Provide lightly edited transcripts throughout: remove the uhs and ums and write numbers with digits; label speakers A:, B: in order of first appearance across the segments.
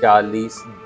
A: 40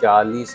A: 40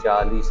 A: 40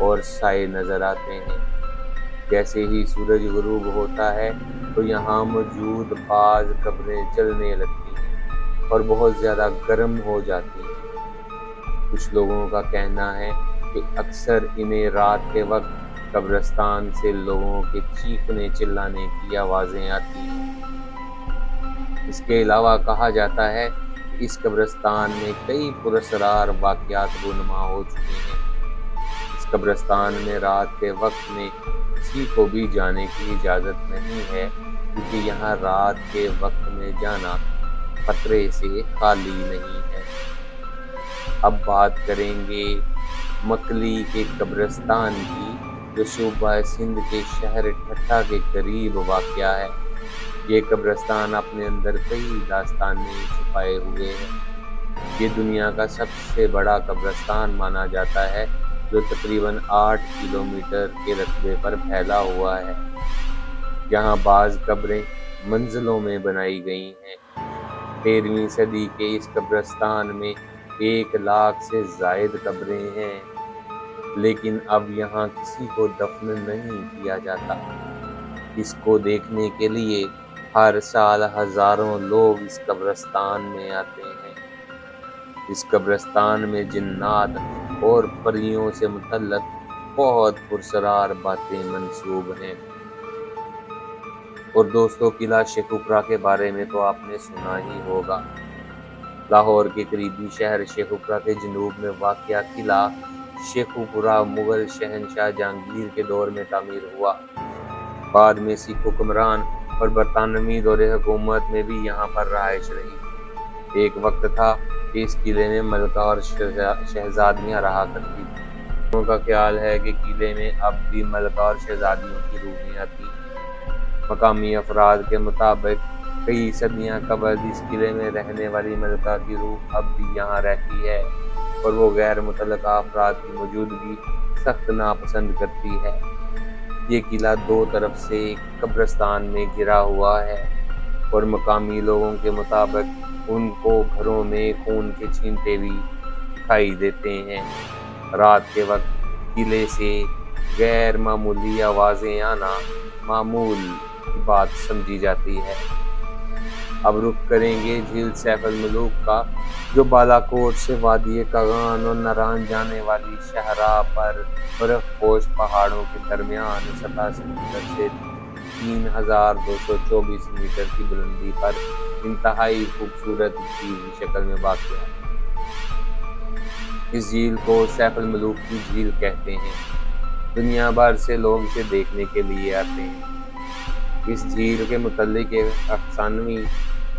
A: اور سائے نظر آتے ہیں۔ جیسے ہی سورج غروب ہوتا ہے تو یہاں موجود بعض قبریں جلنے لگتی ہیں اور بہت زیادہ گرم ہو جاتی ہیں۔ کچھ لوگوں کا کہنا ہے کہ اکثر انہیں رات کے وقت قبرستان سے لوگوں کے چیخنے چلانے کی آوازیں آتی ہیں۔ اس کے علاوہ کہا جاتا ہے کہ اس قبرستان میں کئی پراسرار واقعات رونما ہو چکے ہیں۔ اس قبرستان میں رات کے وقت میں کسی کو بھی جانے کی اجازت نہیں ہے، کیونکہ یہاں رات کے وقت میں جانا خطرے سے خالی نہیں ہے۔ اب بات کریں گے مکلی کے قبرستان کی، جو صوبہ سندھ کے شہر ٹھٹھہ کے قریب واقع ہے۔ یہ قبرستان اپنے اندر کئی داستانیں چھپائے ہوئے ہے۔ یہ دنیا کا سب سے بڑا قبرستان مانا جاتا ہے، جو تقریباً 8 کلومیٹر کے رقبے پر پھیلا ہوا ہے۔ یہاں بعض قبریں منزلوں میں بنائی گئی ہیں۔ 13ویں صدی کے اس قبرستان میں 1 لاکھ سے زائد قبریں ہیں، لیکن اب یہاں کسی کو دفن نہیں کیا جاتا۔ اس کو دیکھنے کے لیے ہر سال ہزاروں لوگ اس قبرستان میں آتے ہیں۔ اس قبرستان میں جنات اور پریوں سے متعلق بہت پراسرار باتیں منسوب ہیں۔ اور دوستو، قلعہ شیخوپورہ کے بارے میں تو آپ نے سنا ہی ہوگا۔ لاہور کے قریبی شہر شیخوپورہ کے جنوب میں واقع قلعہ شیخوپورہ مغل شہنشاہ جہانگیر کے دور میں تعمیر ہوا۔ بعد میں سکھ حکمران اور برطانوی دور حکومت میں بھی یہاں پر رہائش رہی۔ ایک وقت تھا کہ اس قلعے میں ملکہ اور شہزادیاں رہا کرتی تھیں۔ لوگوں کا خیال ہے کہ قلعے میں اب بھی ملکہ اور شہزادیوں کی روحیں آتی ہیں۔ مقامی افراد کے مطابق کئی صدیاں قبل اس قلعے میں رہنے والی ملکہ کی روح اب بھی یہاں رہتی ہے اور وہ غیر متعلقہ افراد کی موجودگی سخت ناپسند کرتی ہے۔ یہ قلعہ 2 طرف سے قبرستان میں گھرا ہوا ہے اور مقامی لوگوں کے مطابق ان کو گھروں میں خون کے چھینٹے بھی دکھائی دیتے ہیں۔ رات کے وقت قلعے سے غیر معمولی آوازیں آنا معمول کی بات سمجھی جاتی ہے۔ اب رخ کریں گے جھیل سیف الملوک کا، جو بالاکوٹ سے وادی کاغان اور ناران جانے والی شاہراہ پر برف پوش پہاڑوں کے درمیان سطح سمندر سے 3224 میٹر کی بلندی پر انتہائی خوبصورت جھیل کی شکل میں واقع ہے۔ اس جھیل کو سیف الملوک کی جھیل کہتے ہیں۔ دنیا بھر سے لوگ اسے دیکھنے کے لیے آتے ہیں۔ اس جھیل کے متعلق ایک افسانوی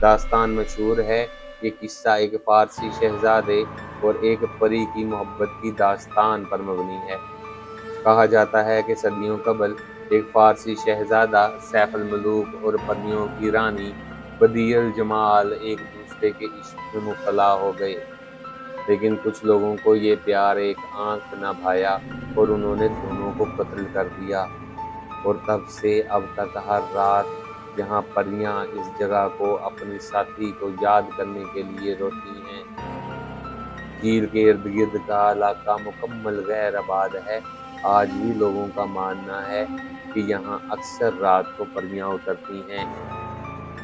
A: داستان مشہور ہے۔ یہ قصہ ایک فارسی شہزادے اور ایک پری کی محبت کی داستان پر مبنی ہے۔ کہا جاتا ہے کہ صدیوں قبل ایک فارسی شہزادہ سیف الملوک اور پریوں کی رانی بدیع الجمال ایک دوسرے کے عشق میں مبتلا ہو گئے، لیکن کچھ لوگوں کو یہ پیار ایک آنکھ نہ بھایا اور انہوں نے دونوں کو قتل کر دیا۔ اور تب سے اب تک ہر رات یہاں پریاں اس جگہ کو اپنی ساتھی کو یاد کرنے کے لیے روتی ہیں۔ جھیل کے ارد گرد کا علاقہ مکمل غیر آباد ہے۔ آج بھی لوگوں کا ماننا ہے کہ یہاں اکثر رات کو پریاں اترتی ہیں۔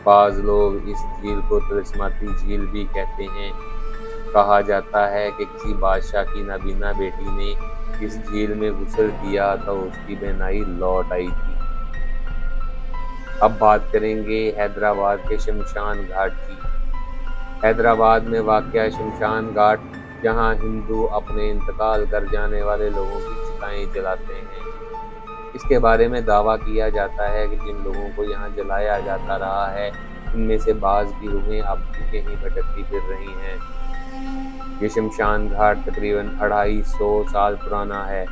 A: بعض لوگ اس جھیل کو طلسماتی جھیل بھی کہتے ہیں۔ کہا جاتا ہے کہ کسی بادشاہ کی نابینا بیٹی نے اس جھیل میں غسل کیا تو اس کی بینائی لوٹ آئی تھی۔ اب بات کریں گے حیدرآباد کے شمشان گھاٹ کی۔ حیدرآباد میں واقع شمشان گھاٹ، جہاں ہندو اپنے انتقال کر جانے والے لوگوں کی چتائیں جلاتے ہیں۔ اس کے بارے میں دعویٰ کیا جاتا ہے کہ جن لوگوں کو یہاں جلایا جاتا رہا ہے، ان میں سے بعض کی روحیں اب بھی کہیں بھٹکتی پھر رہی ہیں۔ یہ شمشان گھاٹ تقریباً 250 سال پرانا ہے۔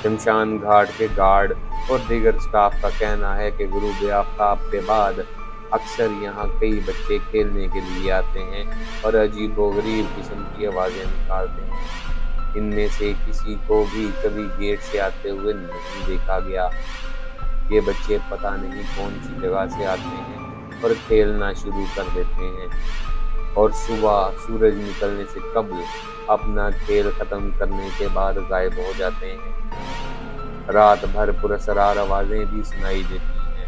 A: شمشان گھاٹ کے گارڈ اور دیگر سٹاف کا کہنا ہے کہ غروب آفتاب کے بعد اکثر یہاں کئی بچے کھیلنے کے لیے آتے ہیں اور عجیب و غریب قسم کی آوازیں نکالتے ہیں۔ ان میں سے کسی کو بھی کبھی گیٹ سے آتے ہوئے نہیں دیکھا گیا۔ یہ بچے پتہ نہیں کون سی جگہ سے آتے ہیں اور کھیلنا شروع کر دیتے ہیں۔ اور صبح سورج نکلنے سے قبل اپنا کھیل ختم کرنے کے بعد غائب ہو جاتے ہیں۔ رات بھر پراسرار آوازیں بھی سنائی دیتی ہیں۔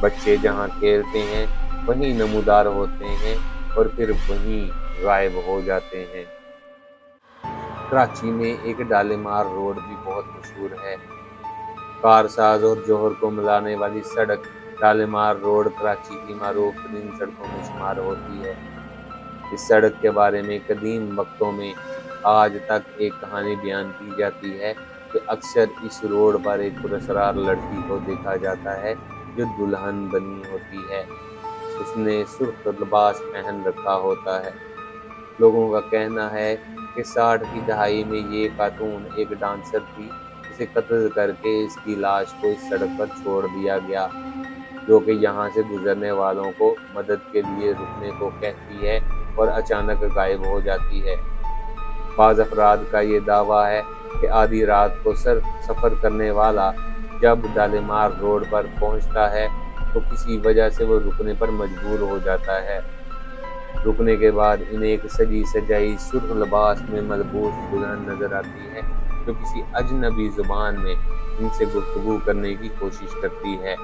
A: بچے جہاں کھیلتے ہیں وہیں نمودار ہوتے ہیں اور پھر وہیں غائب ہو جاتے ہیں۔ کراچی میں ایک ڈالے مار روڈ بھی بہت مشہور ہے۔ کارساز اور جوہر کو ملانے والی سڑک ڈالے مار روڈ کراچی کی معروف ترین سڑکوں میں شمار ہوتی ہے۔ اس سڑک کے بارے میں قدیم وقتوں میں آج تک ایک کہانی بیان کی جاتی ہے کہ اکثر اس روڈ پر ایک پراسرار لڑکی کو دیکھا جاتا ہے جو دلہن بنی ہوتی ہے۔ اس نے سرخ لباس پہن رکھا ہوتا ہے۔ لوگوں کا کہنا ہے کہ 60 کی دہائی میں یہ خاتون ایک ڈانسر تھی جسے قتل کر کے اس کی لاش کو اس سڑک پر چھوڑ دیا گیا، جو کہ یہاں سے گزرنے والوں کو مدد کے لیے رکنے کو کہتی ہے اور اچانک غائب ہو جاتی ہے۔ بعض افراد کا یہ دعویٰ ہے کہ آدھی رات کو سفر کرنے والا جب ڈالے مار روڈ پر پہنچتا ہے تو کسی وجہ سے وہ رکنے پر مجبور ہو جاتا ہے۔ رکنے کے بعد انہیں ایک سجی سجائی سرخ لباس میں ملبوس دلہن نظر آتی ہے جو کسی اجنبی زبان میں ان سے گفتگو کرنے کی کوشش کرتی ہے۔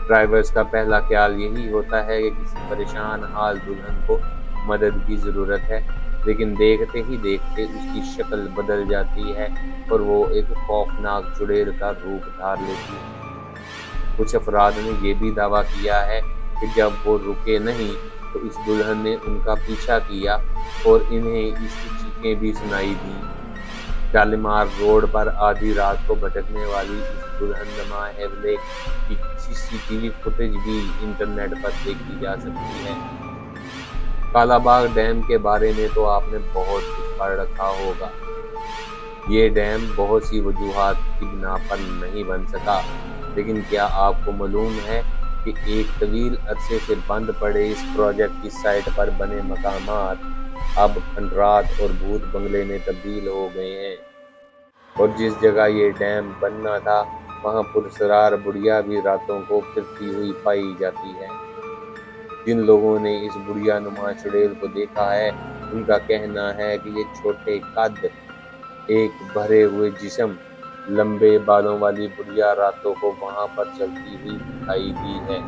A: ڈرائیورز کا پہلا خیال یہی ہوتا ہے کہ کسی پریشان حال دلہن کو مدد کی ضرورت ہے، لیکن دیکھتے ہی دیکھتے اس کی شکل بدل جاتی ہے اور وہ ایک خوفناک چڑیل کا روپ دھار لیتی ہے۔ کچھ افراد نے یہ بھی دعویٰ کیا ہے کہ جب وہ رکے نہیں تو اس دلہن نے ان کا پیچھا کیا اور انہیں اس کی چیخیں بھی سنائی دیں۔ ڈالے مار روڈ پر آدھی رات کو بھٹکنے والی اس دلہن نما حیولے کی CCTV فوٹیج بھی انٹرنیٹ پر دیکھی جا سکتی ہے۔ کالا باغ ڈیم کے بارے میں تو آپ نے بہت کچھ پڑھ رکھا ہوگا۔ یہ ڈیم بہت سی وجوہات کی بنا پر نہیں بن سکا، لیکن کیا آپ کو معلوم ہے کہ ایک طویل عرصے سے بند پڑے اس پروجیکٹ کی سائٹ پر بنے مقامات اب کھنڈرات اور بھوت بنگلے میں تبدیل ہو گئے ہیں، اور جس جگہ یہ ڈیم بننا تھا وہاں پراسرار بڑھیا بھی راتوں کو پھرتی ہوئی پائی جاتی ہے۔ جن لوگوں نے اس بڑھیا نما چڑیل کو دیکھا ہے ان کا کہنا ہے کہ یہ چھوٹے قد، ایک بھرے ہوئے جسم، لمبے بالوں والی بڑھیا راتوں کو وہاں پر چلتی ہوئی دکھائی دی ہے۔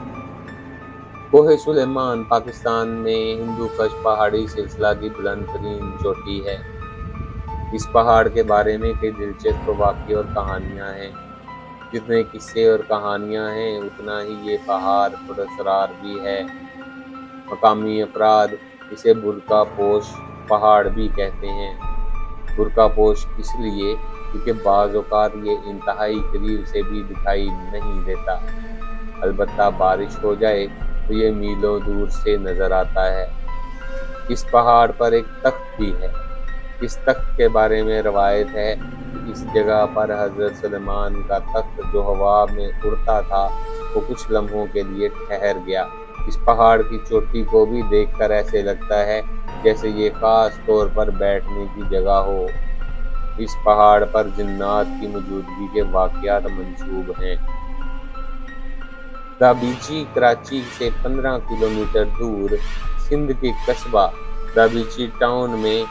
A: کوہ سلیمان پاکستان میں ہندو کش پہاڑی سلسلہ کی بلند ترین چوٹی ہے۔ اس پہاڑ کے بارے میں کئی دلچسپ واقعے اور کہانیاں ہیں۔ جتنے قصے اور کہانیاں ہیں اتنا ہی یہ پہاڑ پراسرار بھی ہے۔ مقامی افراد اسے برقع پوش پہاڑ بھی کہتے ہیں۔ برقع پوش اس لیے کیونکہ بعض اوقات یہ انتہائی قریب سے بھی دکھائی نہیں دیتا، البتہ بارش ہو جائے تو یہ میلوں دور سے نظر آتا ہے۔ اس پہاڑ پر ایک تخت بھی ہے۔ اس تخت کے بارے میں روایت ہے کہ اس جگہ پر حضرت سلیمان کا تخت جو ہوا میں اڑتا تھا وہ کچھ لمحوں کے لیے ٹھہر گیا۔ اس پہاڑ کی چوٹی کو بھی دیکھ کر ایسے لگتا ہے جیسے یہ خاص طور پر بیٹھنے کی جگہ ہو۔ اس پہاڑ پر جنات کی موجودگی کے واقعات منسوب ہیں۔ دابیچی کراچی سے 15 کلومیٹر دور سندھ کے قصبہ دابیچی ٹاؤن میں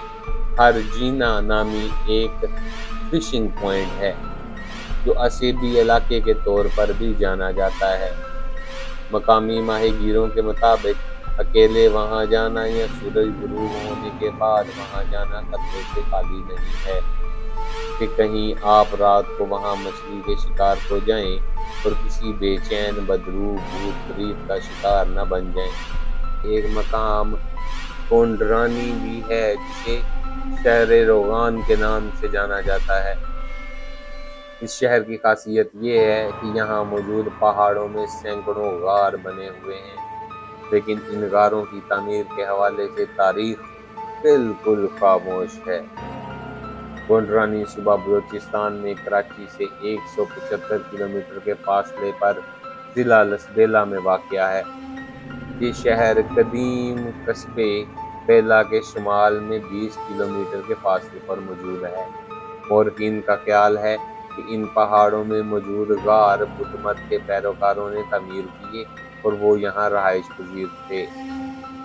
A: ہرجینا نامی ایک فشنگ پوائنٹ ہے جو اسیبی علاقے کے طور پر بھی جانا جاتا ہے۔ مقامی ماہی گیروں کے مطابق اکیلے وہاں جانا یا سورج غروب ہونے کے بعد وہاں جانا خطرے سے خالی نہیں ہے کہ کہیں آپ رات کو وہاں مچھلی کے شکار ہو جائیں اور کسی بے چین بدرو بھوت پریت کا شکار نہ بن جائیں۔ ایک مقام کونڈرانی بھی ہے جسے شہر روغان کے نام سے جانا جاتا ہے۔ اس شہر کی خاصیت یہ ہے کہ یہاں موجود پہاڑوں میں سینکڑوں غار بنے ہوئے ہیں، لیکن ان غاروں کی تعمیر کے حوالے سے تاریخ بالکل خاموش ہے۔ کونڈرانی صوبہ بلوچستان میں کراچی سے 175 کلومیٹر کے فاصلے پر ضلع لسبیلا میں واقع ہے۔ یہ شہر قدیم قصبے بیلا کے شمال میں 20 کلومیٹر کے فاصلے پر موجود ہے۔ مورخین کا خیال ہے کہ ان پہاڑوں میں موجود غار بدھ مت کے پیروکاروں نے تعمیر کیے اور وہ یہاں رہائش پذیر تھے۔